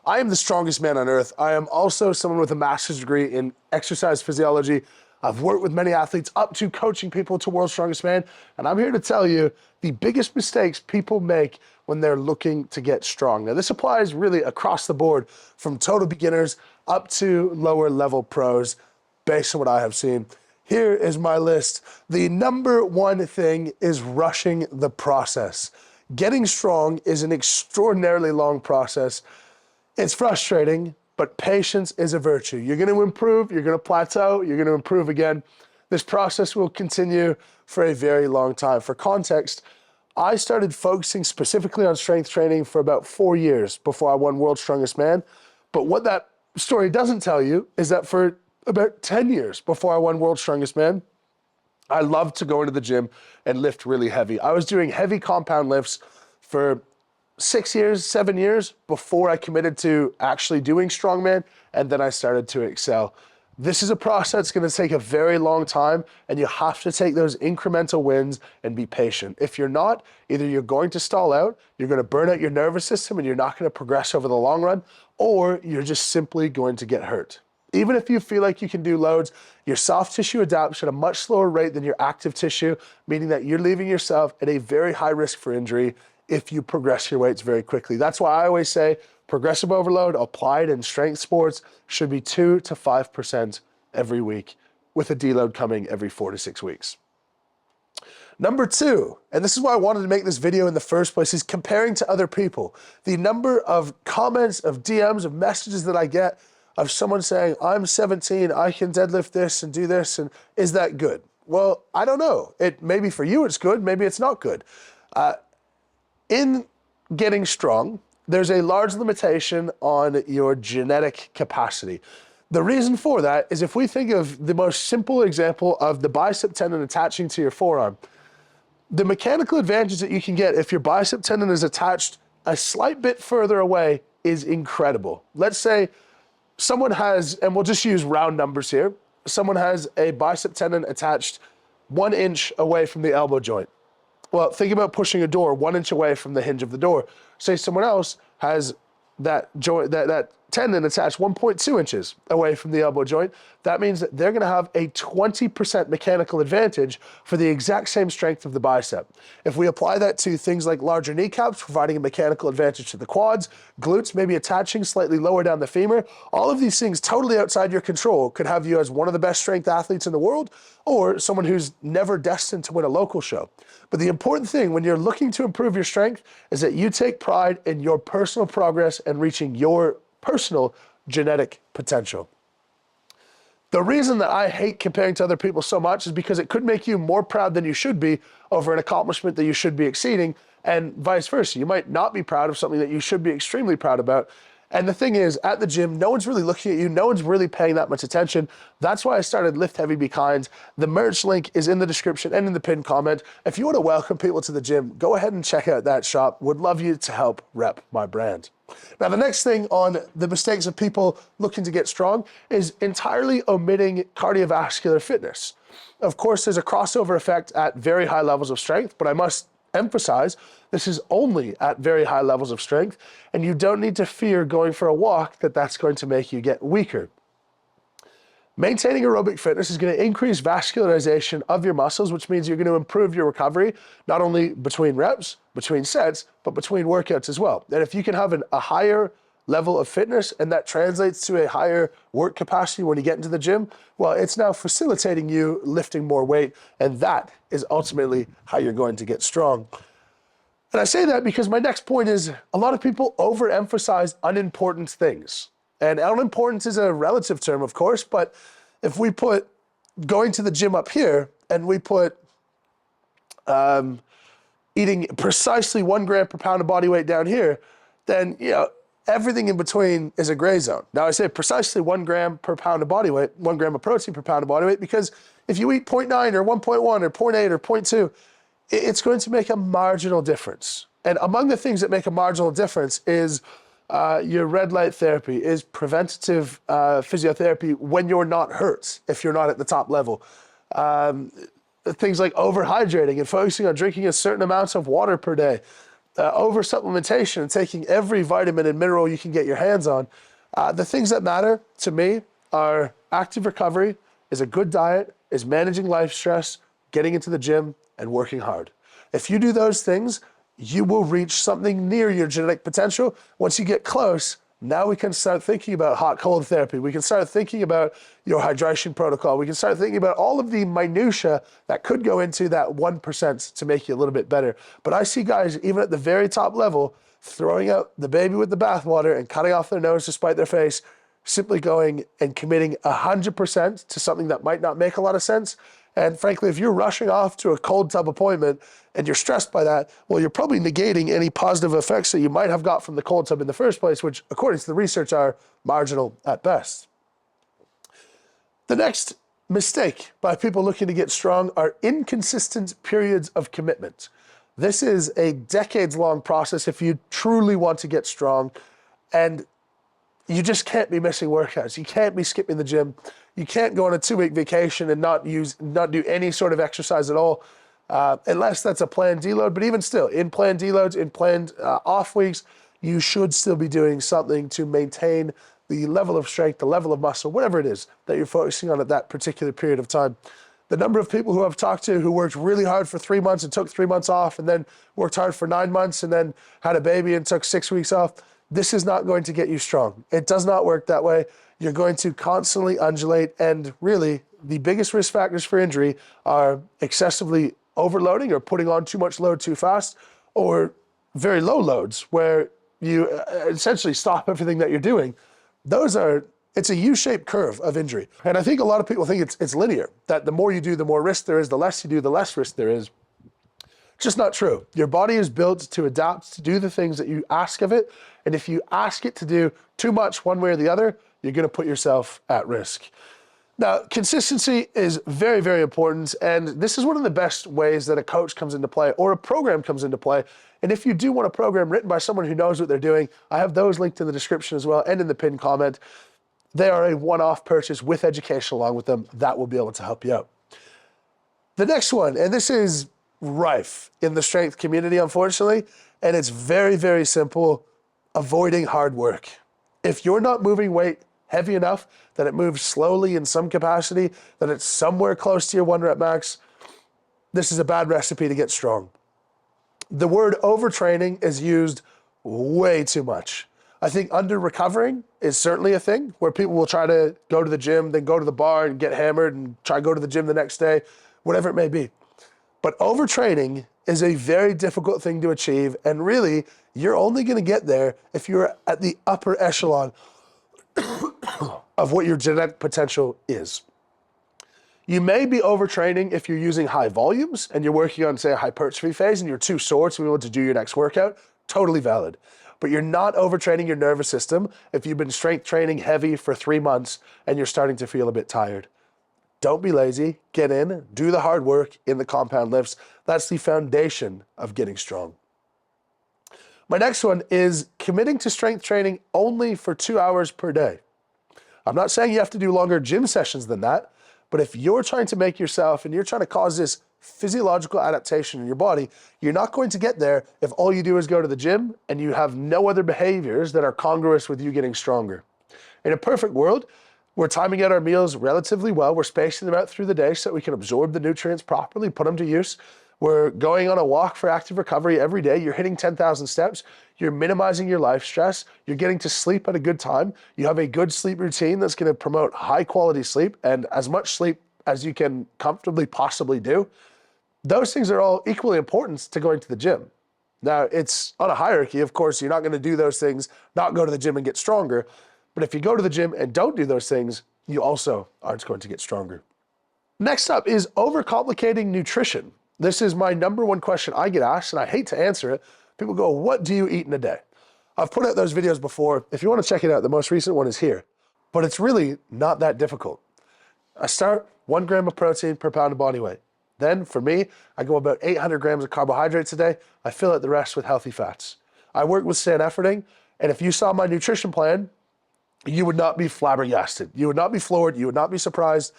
I am the strongest man on earth. I am also someone with a master's degree in exercise physiology. I've worked with many athletes up to coaching people to World's Strongest Man. And I'm here to tell you the biggest mistakes people make when they're looking to get strong. Now, this applies really across the board from total beginners up to lower level pros based on what I have seen. Here is my list. The number one thing is rushing the process. Getting strong is an extraordinarily long process. It's frustrating, but patience is a virtue. You're going to improve, you're going to plateau, you're going to improve again. This process will continue for a very long time. For context, I started focusing specifically on strength training for about 4 years before I won World's Strongest Man. But what that story doesn't tell you is that for about 10 years before I won World's Strongest Man, I loved to go into the gym and lift really heavy. I was doing heavy compound lifts for 6 years, 7 years before I committed to actually doing strongman, and then I started to excel. This is a process that's going to take a very long time, and you have to take those incremental wins and be patient. If you're not, either you're going to stall out, you're going to burn out your nervous system, and you're not going to progress over the long run, or you're just simply going to get hurt. Even if you feel like you can do loads, your soft tissue adapts at a much slower rate than your active tissue, meaning that you're leaving yourself at a very high risk for injury if you progress your weights very quickly. That's why I always say progressive overload applied in strength sports should be 2 to 5% every week, with a deload coming every 4 to 6 weeks. Number two, and this is why I wanted to make this video in the first place, is comparing to other people. The number of comments, of DMs, of messages that I get of someone saying, I'm 17, I can deadlift this and do this, and is that good? Well, I don't know. Maybe for you it's good, maybe it's not good. In getting strong, there's a large limitation on your genetic capacity. The reason for that is if we think of the most simple example of the bicep tendon attaching to your forearm, the mechanical advantage that you can get if your bicep tendon is attached a slight bit further away is incredible. Let's say someone has, and we'll just use round numbers here, someone has a bicep tendon attached 1 inch away from the elbow joint. Well, think about pushing a door 1 inch away from the hinge of the door. Say someone else has that joint, that tendon attached 1.2 inches away from the elbow joint. That means that they're going to have a 20% mechanical advantage for the exact same strength of the bicep. If we apply that to things like larger kneecaps, providing a mechanical advantage to the quads, glutes maybe attaching slightly lower down the femur, all of these things totally outside your control could have you as one of the best strength athletes in the world or someone who's never destined to win a local show. But the important thing when you're looking to improve your strength is that you take pride in your personal progress and reaching your personal genetic potential. The reason that I hate comparing to other people so much is because it could make you more proud than you should be over an accomplishment that you should be exceeding, and vice versa. You might not be proud of something that you should be extremely proud about. And the thing is, at the gym, no one's really looking at you. No one's really paying that much attention. That's why I started Lift Heavy, Be Kind. The merch link is in the description and in the pinned comment. If you want to welcome people to the gym, go ahead and check out that shop. Would love you to help rep my brand. Now, the next thing on the mistakes of people looking to get strong is entirely omitting cardiovascular fitness. Of course, there's a crossover effect at very high levels of strength, but I must emphasize this is only at very high levels of strength, and you don't need to fear going for a walk that's going to make you get weaker. Maintaining aerobic fitness is going to increase vascularization of your muscles, which means you're going to improve your recovery, not only between reps, between sets, but between workouts as well. And if you can have a higher level of fitness and that translates to a higher work capacity when you get into the gym, well, it's now facilitating you lifting more weight, and that is ultimately how you're going to get strong. And I say that because my next point is a lot of people overemphasize unimportant things. And unimportance is a relative term, of course, but if we put going to the gym up here and we put eating precisely 1 gram per pound of body weight down here, then everything in between is a gray zone. Now I say precisely 1 gram per pound of body weight, 1 gram of protein per pound of body weight, because if you eat 0.9 or 1.1 or 0.8 or 0.2, it's going to make a marginal difference. And among the things that make a marginal difference is your red light therapy, is preventative physiotherapy when you're not hurt, if you're not at the top level. Things like overhydrating and focusing on drinking a certain amount of water per day. over supplementation and taking every vitamin and mineral you can get your hands on. The things that matter to me are active recovery, is a good diet, is managing life stress, getting into the gym, and working hard. If you do those things, you will reach something near your genetic potential. Once you get close, now we can start thinking about hot-cold therapy. We can start thinking about your hydration protocol. We can start thinking about all of the minutia that could go into that 1% to make you a little bit better. But I see guys, even at the very top level, throwing out the baby with the bathwater and cutting off their nose to spite their face, simply going and committing 100% to something that might not make a lot of sense. And frankly, if you're rushing off to a cold tub appointment and you're stressed by that, well, you're probably negating any positive effects that you might have got from the cold tub in the first place, which according to the research are marginal at best. The next mistake by people looking to get strong are inconsistent periods of commitment. This is a decades-long process if you truly want to get strong, and you just can't be missing workouts. You can't be skipping the gym. You can't go on a 2-week vacation and not do any sort of exercise at all, unless that's a planned deload. But even still, in planned deloads, in planned off weeks, you should still be doing something to maintain the level of strength, the level of muscle, whatever it is that you're focusing on at that particular period of time. The number of people who I've talked to who worked really hard for 3 months and took 3 months off, and then worked hard for 9 months and then had a baby and took 6 weeks off, this is not going to get you strong. It does not work that way. You're going to constantly undulate, and really the biggess risk factors for injury are excessively overloading or putting on too much load too fast, or very low loads where you essentially stop everything that you're doing. It's a U-shaped curve of injury. And I think a lot of people think it's linear, that the more you do, the more risk there is, the less you do, the less risk there is. Just not true. Your body is built to adapt, to do the things that you ask of it. And if you ask it to do too much one way or the other, you're gonna put yourself at risk. Now, consistency is very, very important. And this is one of the best ways that a coach comes into play or a program comes into play. And if you do want a program written by someone who knows what they're doing, I have those linked in the description as well and in the pinned comment. They are a one-off purchase with education along with them that will be able to help you out. The next one, and this is rife in the strength community, unfortunately, and it's very, very simple: avoiding hard work. If you're not moving weight heavy enough that it moves slowly in some capacity, that it's somewhere close to your 1 rep max, this is a bad recipe to get strong. The word overtraining is used way too much. I think under recovering is certainly a thing where people will try to go to the gym, then go to the bar and get hammered and try to go to the gym the next day, whatever it may be. But overtraining is a very difficult thing to achieve, and really, you're only gonna get there if you're at the upper echelon of what your genetic potential is. You may be overtraining if you're using high volumes and you're working on, say, a hypertrophy phase and you're too sore to be able to do your next workout, totally valid. But you're not overtraining your nervous system if you've been strength training heavy for 3 months and you're starting to feel a bit tired. Don't be lazy, get in, do the hard work in the compound lifts. That's the foundation of getting strong. My next one is committing to strength training only for 2 hours per day. I'm not saying you have to do longer gym sessions than that, but if you're trying to make yourself and you're trying to cause this physiological adaptation in your body, you're not going to get there if all you do is go to the gym and you have no other behaviors that are congruous with you getting stronger. In a perfect world, we're timing out our meals relatively well. We're spacing them out through the day so that we can absorb the nutrients properly, put them to use. We're going on a walk for active recovery every day. You're hitting 10,000 steps. You're minimizing your life stress. You're getting to sleep at a good time. You have a good sleep routine that's going to promote high quality sleep and as much sleep as you can comfortably possibly do. Those things are all equally important to going to the gym. Now, it's on a hierarchy. Of course, you're not going to do those things, not go to the gym and get stronger. But if you go to the gym and don't do those things, you also aren't going to get stronger. Next up is overcomplicating nutrition. This is my number one question I get asked, and I hate to answer it. People go, what do you eat in a day? I've put out those videos before. If you want to check it out, the most recent one is here. But it's really not that difficult. I start 1 gram of protein per pound of body weight. Then, for me, I go about 800 grams of carbohydrates a day. I fill out the rest with healthy fats. I work with Stan Efforting, and if you saw my nutrition plan, you would not be flabbergasted. You would not be floored. You would not be surprised.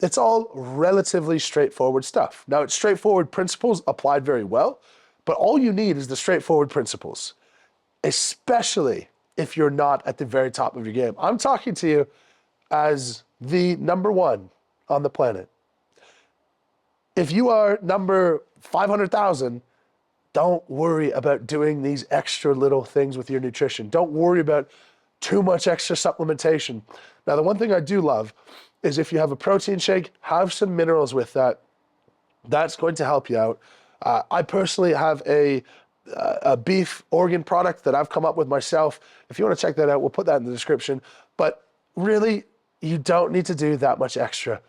It's all relatively straightforward stuff. Now, it's straightforward principles applied very well, But all you need is the straightforward principles, especially if you're not at the very top of your game. I'm talking to you as the number one on the planet. If you are number 500,000, don't worry about doing these extra little things with your nutrition. Don't worry about too much extra supplementation. Now, the one thing I do love is if you have a protein shake, have some minerals with that. That's going to help you out. I personally have a beef organ product that I've come up with myself. If you want to check that out, we'll put that in the description. But really, you don't need to do that much extra.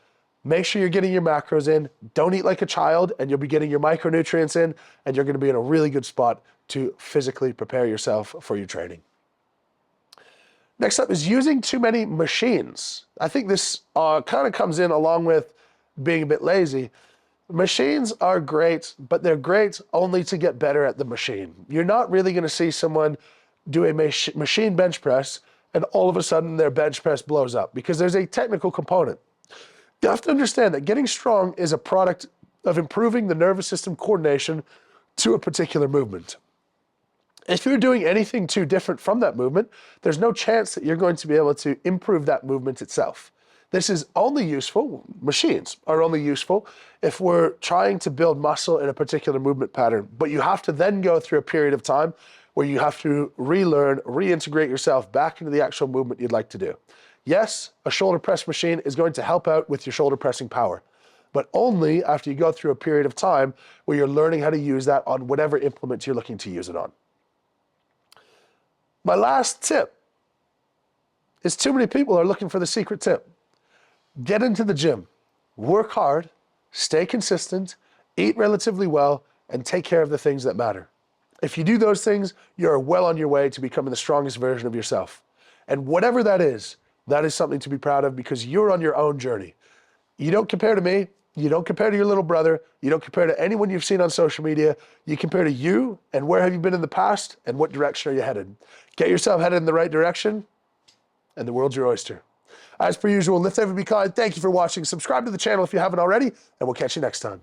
Make sure you're getting your macros in. Don't eat like a child, and you'll be getting your micronutrients in, and you're going to be in a really good spot to physically prepare yourself for your training. Next up is using too many machines. I think this kind of comes in along with being a bit lazy. Machines are great, but they're great only to get better at the machine. You're not really going to see someone do a machine bench press and all of a sudden their bench press blows up because there's a technical component. You have to understand that getting strong is a product of improving the nervous system coordination to a particular movement. If you're doing anything too different from that movement, there's no chance that you're going to be able to improve that movement itself. This is only useful, machines are only useful if we're trying to build muscle in a particular movement pattern, but you have to then go through a period of time where you have to relearn, reintegrate yourself back into the actual movement you'd like to do. Yes, a shoulder press machine is going to help out with your shoulder pressing power, but only after you go through a period of time where you're learning how to use that on whatever implement you're looking to use it on. My last tip is too many people are looking for the secret tip. Get into the gym, work hard, stay consistent, eat relatively well, and take care of the things that matter. If you do those things, you're well on your way to becoming the strongest version of yourself. And whatever that is something to be proud of because you're on your own journey. You don't compare to me, you don't compare to your little brother, you don't compare to anyone you've seen on social media, you compare to you and where have you been in the past and what direction are you headed. Get yourself headed in the right direction and the world's your oyster. As per usual, lift heavy, be kind. Thank you for watching. Subscribe to the channel if you haven't already, and we'll catch you next time.